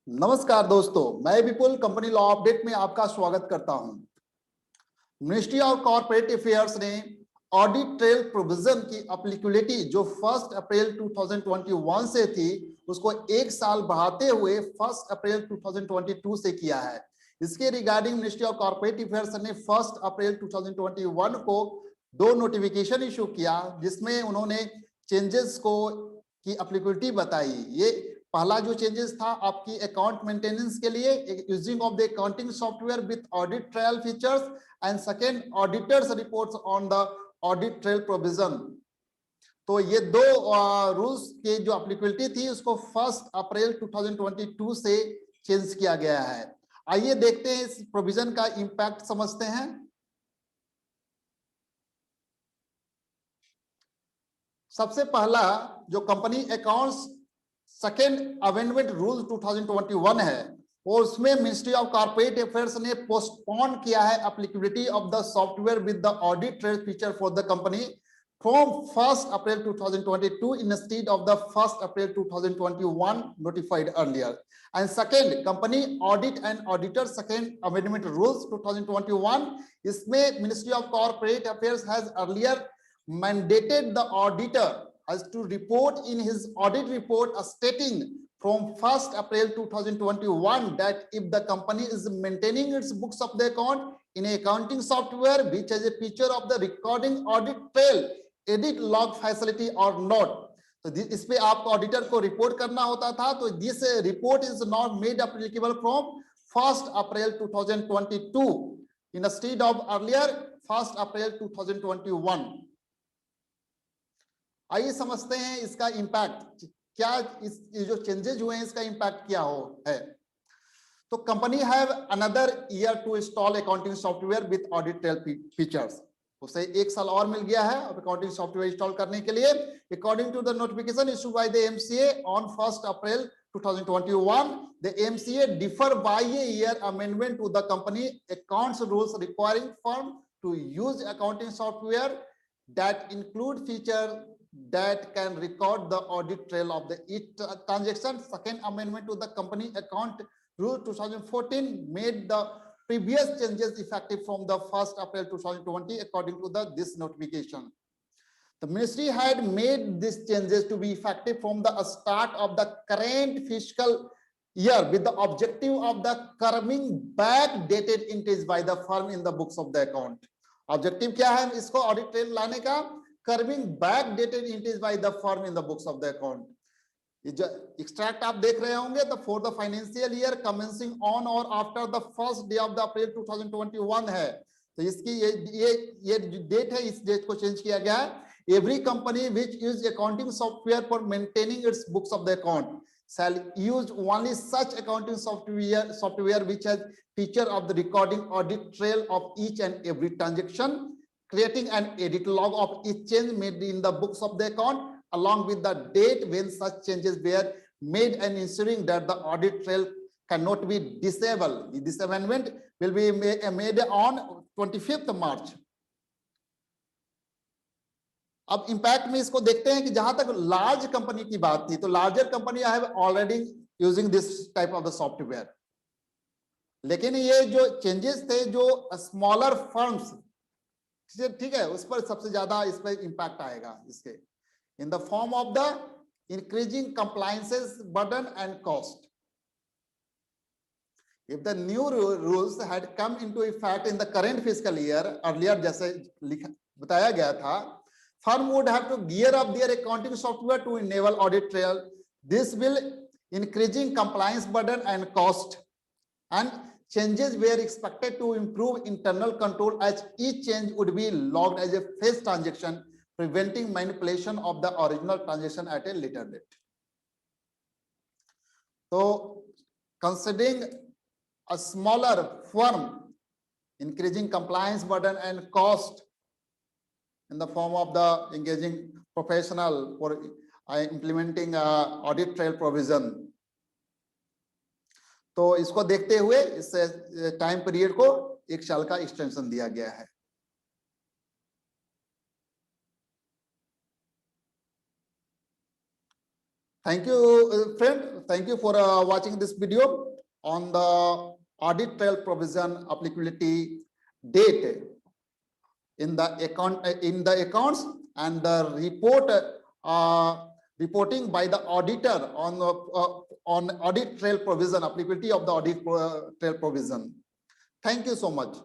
नमस्कार दोस्तों, मैं विपुल कंपनी लॉ अपडेट में आपका स्वागत करता हूं। मिनिस्ट्री ऑफ कॉर्पोरेट अफेयर्स ने ऑडिट ट्रेल प्रोविजन की एप्लीकेबिलिटी जो 1 अप्रैल 2021 से थी उसको एक साल बढ़ाते हुए 1 अप्रैल 2022 से किया है। इसके regarding ministry of corporate affairs ने 1 अप्रैल 2021 को 2 नोटिफिकेशन इशू किया, जिसमें उन्होंने चेंजेस को की एप्लीकेबिलिटी बताई। ये पहला जो चेंजेस था आपकी अकाउंट मेंटेनेंस के लिए using of the accounting software with audit trial features and second auditors reports on the audit trail provision. तो ये दो रूल्स के जो एप्लीकेबिलिटी थी उसको 1 अप्रैल 2022 से चेंज किया गया है। आइए देखते हैं इस प्रोविजन का इंपैक्ट समझते हैं। सबसे पहला जो company accounts second amendment rule 2021 है और उसमें मिनिस्ट्री ऑफ कॉर्पोरेट अफेयर्स ने पोस्टपोन किया है applicability of the software with the audit trail feature for the company from 1st April 2022 instead of the 1st April 2021 notified earlier. And second, company audit and auditor second amendment rules 2021, इसमें Ministry of Corporate Affairs has earlier mandated the auditor as to report in his audit report stating from 1st April 2021 that if the company is maintaining its books of the account in a accounting software which has a feature of the recording audit trail edit log facility और not, तो इस पे आपको auditor को report करना होता था। तो this report is not made applicable from 1 April 2022 instead of earlier 1 April 2021। आइए समझते हैं इसका इंपैक्ट क्या, इस जो चेंजेस हुए हैं इसका इंपैक्ट क्या है। तो company have another year to install accounting software with audit trail features, उसे एक साल और मिल गया है अकाउंटिंग सॉफ्टवेयर इंस्टॉल करने के लिए। According to the notification issued by the MCA on 1 April 2021, the MCA defer by a year amendment to the company accounts rules requiring firm to use accounting software that include feature that can record the audit trail of the each transaction. Second amendment to the company account rule 2014 made the previous changes effective from the 1st April 2020 according to this notification. The ministry had made these changes to be effective from the start of the current fiscal year with the objective of the curbing backdated entries by the firm in the books of the account. Objective क्या है इसको audit trail लाने का? Curbing backdated entries by the firm in the books of the account. Extract आप देख रहे होंगे तो for the financial year commencing on और after the first day of the April 2021 है। तो इसकी ये डेट है, इस डेट को चेंज किया गया है। Every company which use accounting software for maintaining it's books of the account shall use only such accounting software which has feature of the recording audit trail of each and every transaction, creating an edit log of each change made in the books of the account along with the date when such changes were made and ensuring that the audit trail cannot be disabled. This amendment will be made on 25th March. अब impact में इसको देखते हैं कि जहां तक large company की बात थी तो larger company have already using this type of the software, लेकिन ये जो चेंजेस थे जो स्मॉलर फर्म्स, ठीक है, उस पर सबसे ज्यादा इस पर इंपैक्ट आएगा इसके in the form of the increasing compliances burden and cost. If the new rules had come into effect in the current fiscal year, earlier जैसे बताया गया था, firm would have to gear up their accounting software to enable audit trail. This will increasing compliance burden and cost, and changes were expected to improve internal control as each change would be logged as a phase transaction, preventing manipulation of the original transaction at a later date. So considering a smaller firm, increasing compliance burden and cost in the form of the engaging professional for implementing audit trail provision, तो इसको देखते हुए इस time period को एक साल का extension दिया गया है। Thank you, friend. Thank you for watching this video on the audit trail provision applicability date in the accounts and the reporting by the auditor on audit trail provision, applicability of the audit trail provision. Thank you so much.